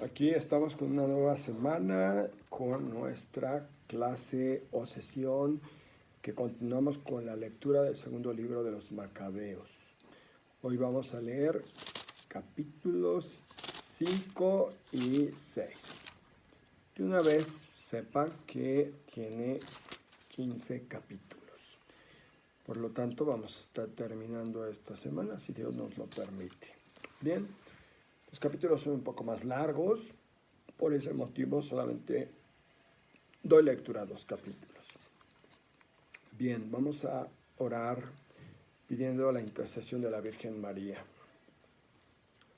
Aquí estamos con una nueva semana con nuestra clase o sesión que continuamos con la lectura del segundo libro de los Macabeos. Hoy vamos a leer capítulos 5 y 6. De una vez sepan que tiene 15 capítulos. Por lo tanto, vamos a estar terminando esta semana, si Dios nos lo permite. Bien, los capítulos son un poco más largos, por ese motivo solamente doy lectura a 2 capítulos. Bien, vamos a orar pidiendo la intercesión de la Virgen María.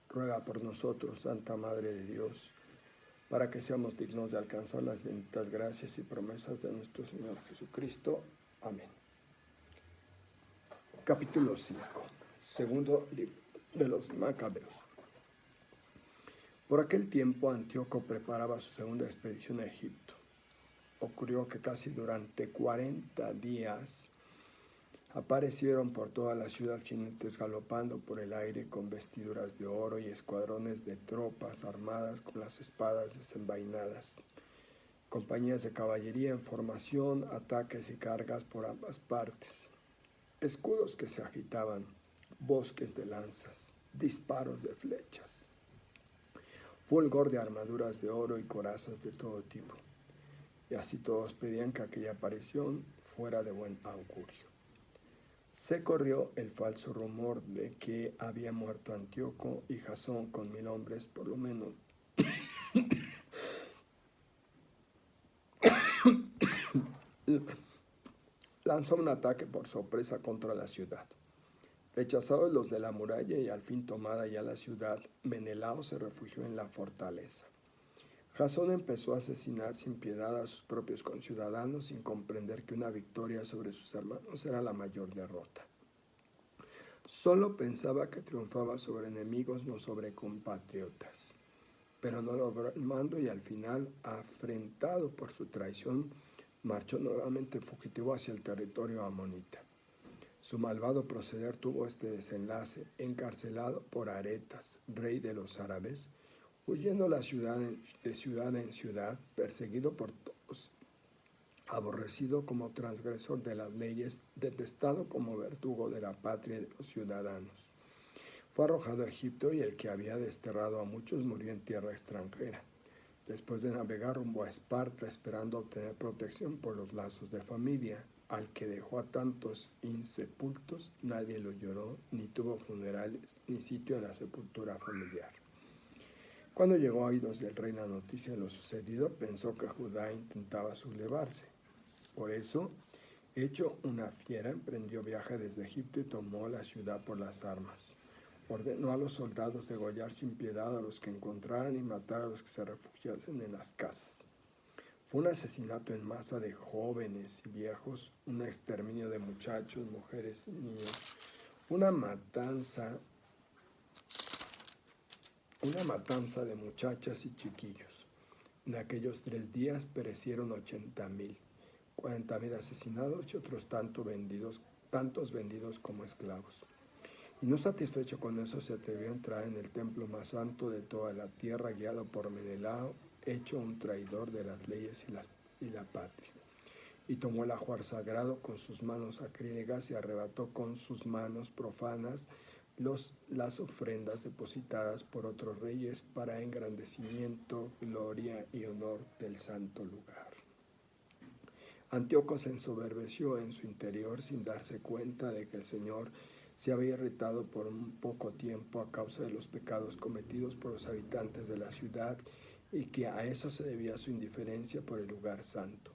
Ruega por nosotros, Santa Madre de Dios, para que seamos dignos de alcanzar las benditas gracias y promesas de nuestro Señor Jesucristo. Amén. Capítulo 5, segundo libro de los Macabeos. Por aquel tiempo Antíoco preparaba su segunda expedición a Egipto. Ocurrió que casi durante 40 días aparecieron por toda la ciudad jinetes galopando por el aire con vestiduras de oro y escuadrones de tropas armadas con las espadas desenvainadas, compañías de caballería en formación, ataques y cargas por ambas partes, escudos que se agitaban, bosques de lanzas, disparos de flechas, fulgor de armaduras de oro y corazas de todo tipo. Y así todos pedían que aquella aparición fuera de buen augurio. Se corrió el falso rumor de que había muerto Antíoco y Jasón con 1000 hombres por lo menos. Lanzó un ataque por sorpresa contra la ciudad. Rechazados los de la muralla y al fin tomada ya la ciudad, Menelao se refugió en la fortaleza. Jasón empezó a asesinar sin piedad a sus propios conciudadanos sin comprender que una victoria sobre sus hermanos era la mayor derrota. Solo pensaba que triunfaba sobre enemigos, no sobre compatriotas. Pero no logró el mando y al final, afrentado por su traición, marchó nuevamente fugitivo hacia el territorio amonita. Su malvado proceder tuvo este desenlace: encarcelado por Aretas, rey de los árabes, huyendo de ciudad en ciudad, perseguido por todos, aborrecido como transgresor de las leyes, detestado como verdugo de la patria y de los ciudadanos. Fue arrojado a Egipto y el que había desterrado a muchos murió en tierra extranjera, después de navegar rumbo a Esparta esperando obtener protección por los lazos de familia. Al que dejó a tantos insepultos, nadie lo lloró, ni tuvo funerales, ni sitio en la sepultura familiar. Cuando llegó a oídos del rey la noticia de lo sucedido, pensó que Judá intentaba sublevarse. Por eso, hecho una fiera, emprendió viaje desde Egipto y tomó la ciudad por las armas. Ordenó a los soldados degollar sin piedad a los que encontraran y matar a los que se refugiasen en las casas. Fue un asesinato en masa de jóvenes y viejos, un exterminio de muchachos, mujeres y niños, una matanza de muchachas y chiquillos. En aquellos 3 días perecieron 80,000, 40,000 asesinados y otros tantos vendidos como esclavos. Y no satisfecho con eso, se atrevió a entrar en el templo más santo de toda la tierra, guiado por Menelao, hecho un traidor de las leyes y la patria. Y tomó el ajuar sagrado con sus manos acrílegas y arrebató con sus manos profanas las ofrendas depositadas por otros reyes para engrandecimiento, gloria y honor del santo lugar. Antíoco se ensoberbeció en su interior sin darse cuenta de que el Señor se había irritado por un poco tiempo a causa de los pecados cometidos por los habitantes de la ciudad y que a eso se debía su indiferencia por el lugar santo.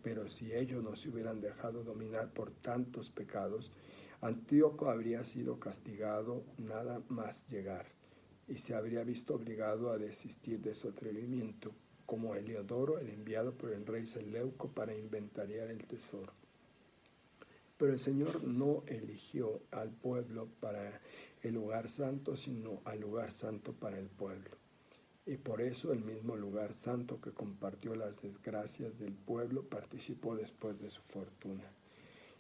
Pero si ellos no se hubieran dejado dominar por tantos pecados, Antíoco habría sido castigado nada más llegar y se habría visto obligado a desistir de su atrevimiento, como Heliodoro, el enviado por el rey Seleuco para inventariar el tesoro. Pero el Señor no eligió al pueblo para el lugar santo, sino al lugar santo para el pueblo. Y por eso el mismo lugar santo que compartió las desgracias del pueblo participó después de su fortuna.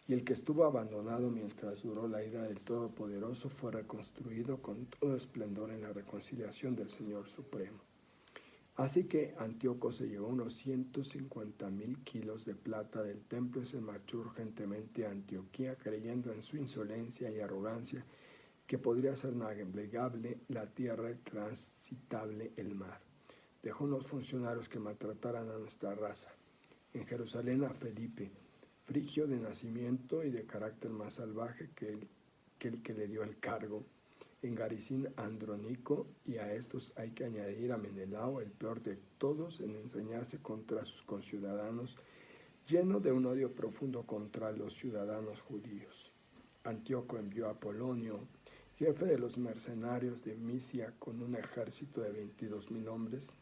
Y el que estuvo abandonado mientras duró la ira del Todopoderoso fue reconstruido con todo esplendor en la reconciliación del Señor Supremo. Así que Antíoco se llevó unos 150,000 kilos de plata del templo y se marchó urgentemente a Antioquía, creyendo en su insolencia y arrogancia que podría ser navegable la tierra y transitable el mar. Dejó unos funcionarios que maltrataran a nuestra raza. En Jerusalén a Felipe, frigio de nacimiento y de carácter más salvaje que el que le dio el cargo. En Garicín a Andrónico, y a estos hay que añadir a Menelao, el peor de todos en ensañarse contra sus conciudadanos, lleno de un odio profundo contra los ciudadanos judíos. Antíoco envió a Polonio, jefe de los mercenarios de Misia, con un ejército de 22,000 hombres,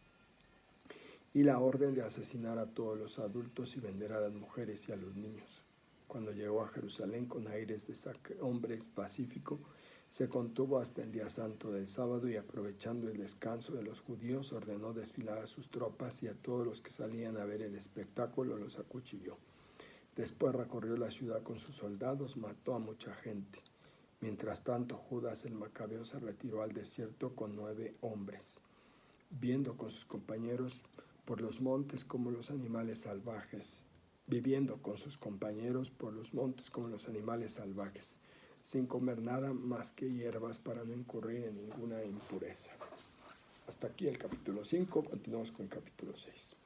y la orden de asesinar a todos los adultos y vender a las mujeres y a los niños. Cuando llegó a Jerusalén con aires de hombre pacífico, se contuvo hasta el día santo del sábado y, aprovechando el descanso de los judíos, ordenó desfilar a sus tropas y a todos los que salían a ver el espectáculo los acuchilló. Después recorrió la ciudad con sus soldados, mató a mucha gente. Mientras tanto, Judas el Macabeo se retiró al desierto con 9 hombres, viviendo con sus compañeros por los montes como los animales salvajes, sin comer nada más que hierbas para no incurrir en ninguna impureza. Hasta aquí el capítulo 5, continuamos con el capítulo 6.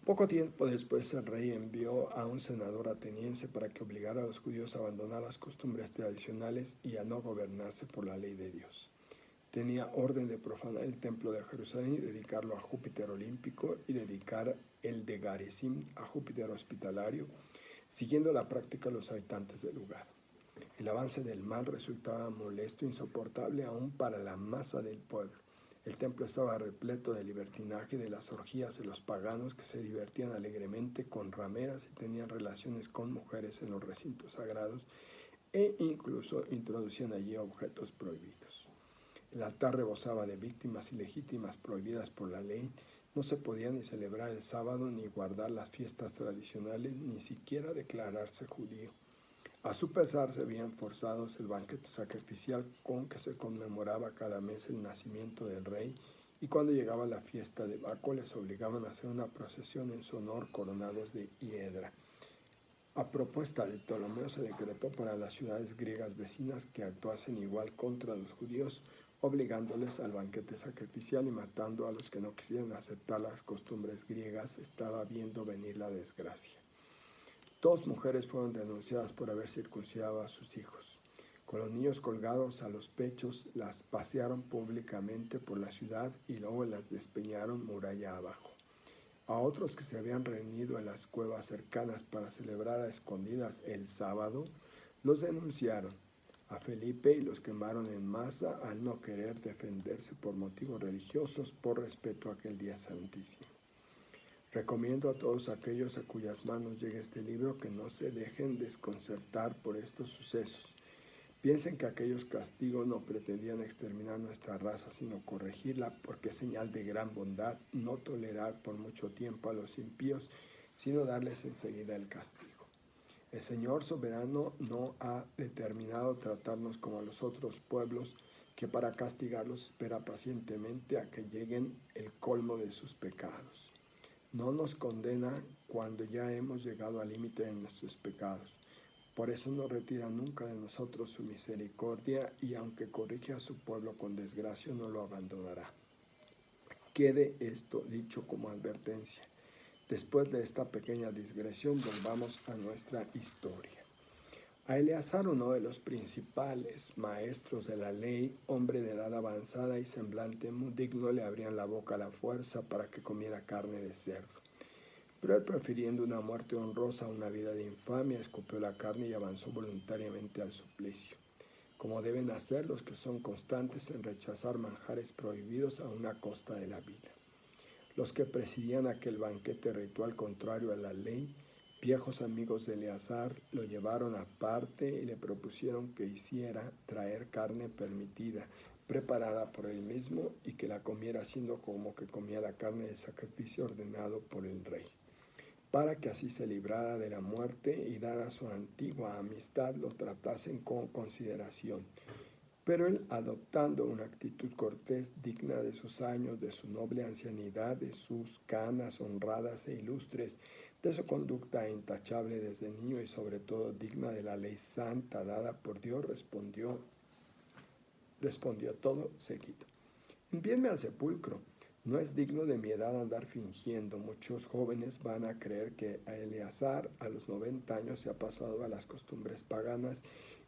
Poco tiempo después el rey envió a un senador ateniense para que obligara a los judíos a abandonar las costumbres tradicionales y a no gobernarse por la ley de Dios. Tenía orden de profanar el templo de Jerusalén y dedicarlo a Júpiter olímpico y dedicar el de Garicín a Júpiter hospitalario, siguiendo la práctica de los habitantes del lugar. El avance del mal resultaba molesto e insoportable aún para la masa del pueblo. El templo estaba repleto de libertinaje y de las orgías de los paganos que se divertían alegremente con rameras y tenían relaciones con mujeres en los recintos sagrados e incluso introducían allí objetos prohibidos. El altar rebosaba de víctimas ilegítimas prohibidas por la ley. No se podía ni celebrar el sábado, ni guardar las fiestas tradicionales, ni siquiera declararse judío. A su pesar, se habían forzado el banquete sacrificial con que se conmemoraba cada mes el nacimiento del rey, y cuando llegaba la fiesta de Baco les obligaban a hacer una procesión en su honor coronados de hiedra. A propuesta de Ptolomeo se decretó para las ciudades griegas vecinas que actuasen igual contra los judíos, obligándoles al banquete sacrificial y matando a los que no quisieran aceptar las costumbres griegas. Estaba viendo venir la desgracia. 2 mujeres fueron denunciadas por haber circuncidado a sus hijos. Con los niños colgados a los pechos, las pasearon públicamente por la ciudad y luego las despeñaron muralla abajo. A otros que se habían reunido en las cuevas cercanas para celebrar a escondidas el sábado, los denunciaron a Felipe y los quemaron en masa al no querer defenderse por motivos religiosos por respeto a aquel día santísimo. Recomiendo a todos aquellos a cuyas manos llegue este libro que no se dejen desconcertar por estos sucesos. Piensen que aquellos castigos no pretendían exterminar nuestra raza, sino corregirla, porque es señal de gran bondad no tolerar por mucho tiempo a los impíos, sino darles enseguida el castigo. El Señor soberano no ha determinado tratarnos como a los otros pueblos, que para castigarlos espera pacientemente a que lleguen el colmo de sus pecados. No nos condena cuando ya hemos llegado al límite de nuestros pecados. Por eso no retira nunca de nosotros su misericordia, y aunque corrige a su pueblo con desgracia, no lo abandonará. Quede esto dicho como advertencia. Después de esta pequeña digresión, volvamos a nuestra historia. A Eleazar, uno de los principales maestros de la ley, hombre de edad avanzada y semblante muy digno, le abrían la boca a la fuerza para que comiera carne de cerdo. Pero él, prefiriendo una muerte honrosa a una vida de infamia, escupió la carne y avanzó voluntariamente al suplicio, como deben hacer los que son constantes en rechazar manjares prohibidos a una costa de la vida. Los que presidían aquel banquete ritual contrario a la ley, viejos amigos de Eleazar, lo llevaron aparte y le propusieron que hiciera traer carne permitida, preparada por él mismo, y que la comiera haciendo como que comía la carne de sacrificio ordenado por el rey, para que así se librara de la muerte y, dada su antigua amistad, lo tratasen con consideración. Pero él, adoptando una actitud cortés, digna de sus años, de su noble ancianidad, de sus canas honradas e ilustres, de su conducta intachable desde niño y sobre todo digna de la ley santa dada por Dios, respondió todo seguido: envíenme al sepulcro. No es digno de mi edad andar fingiendo. Muchos jóvenes van a creer que a Eleazar a los 90 años se ha pasado a las costumbres paganas,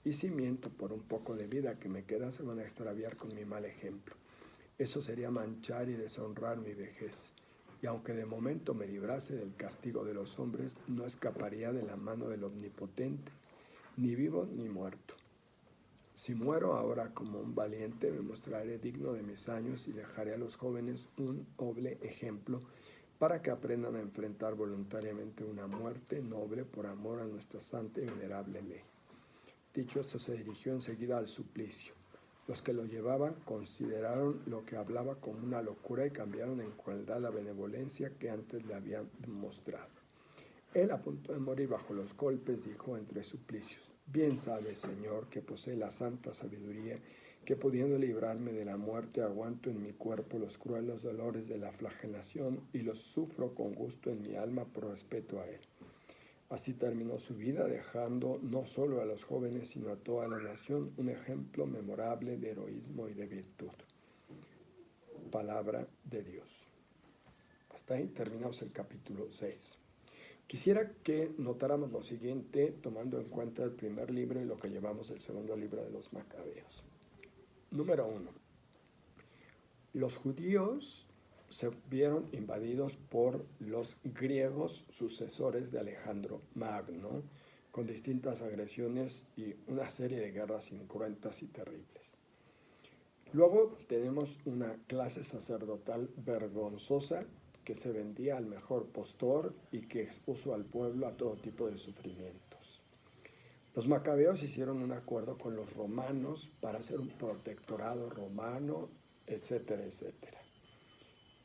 y si miento por un poco de vida que me queda, se van a extraviar con mi mal ejemplo. Eso sería manchar y deshonrar mi vejez. Y aunque de momento me librase del castigo de los hombres, no escaparía de la mano del Omnipotente, ni vivo ni muerto. Si muero ahora como un valiente, me mostraré digno de mis años y dejaré a los jóvenes un noble ejemplo para que aprendan a enfrentar voluntariamente una muerte noble por amor a nuestra santa y venerable ley. Dicho esto, se dirigió enseguida al suplicio. Los que lo llevaban consideraron lo que hablaba como una locura y cambiaron en crueldad la benevolencia que antes le habían mostrado. Él, a punto de morir bajo los golpes, dijo entre suplicios: bien sabes, Señor, que posee la santa sabiduría, que pudiendo librarme de la muerte, aguanto en mi cuerpo los crueles dolores de la flagelación y los sufro con gusto en mi alma por respeto a Él. Así terminó su vida, dejando no solo a los jóvenes, sino a toda la nación un ejemplo memorable de heroísmo y de virtud. Palabra de Dios. Hasta ahí terminamos el capítulo 6. Quisiera que notáramos lo siguiente, tomando en cuenta el primer libro y lo que llevamos del segundo libro de los Macabeos. Número 1. Los judíos se vieron invadidos por los griegos sucesores de Alejandro Magno, con distintas agresiones y una serie de guerras incruentas y terribles. Luego tenemos una clase sacerdotal vergonzosa que se vendía al mejor postor y que expuso al pueblo a todo tipo de sufrimientos. Los macabeos hicieron un acuerdo con los romanos para hacer un protectorado romano, etcétera, etcétera.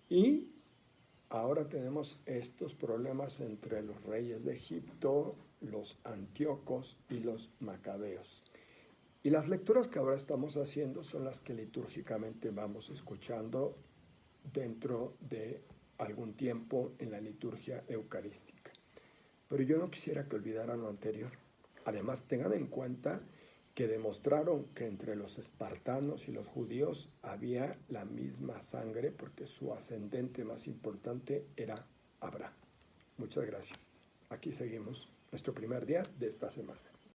Y ahora tenemos estos problemas entre los reyes de Egipto, los antíocos y los macabeos. Y las lecturas que ahora estamos haciendo son las que litúrgicamente vamos escuchando dentro de algún tiempo en la liturgia eucarística. Pero yo no quisiera que olvidaran lo anterior. Además, tengan en cuenta que demostraron que entre los espartanos y los judíos había la misma sangre, porque su ascendente más importante era Abraham. Muchas gracias. Aquí seguimos nuestro primer día de esta semana.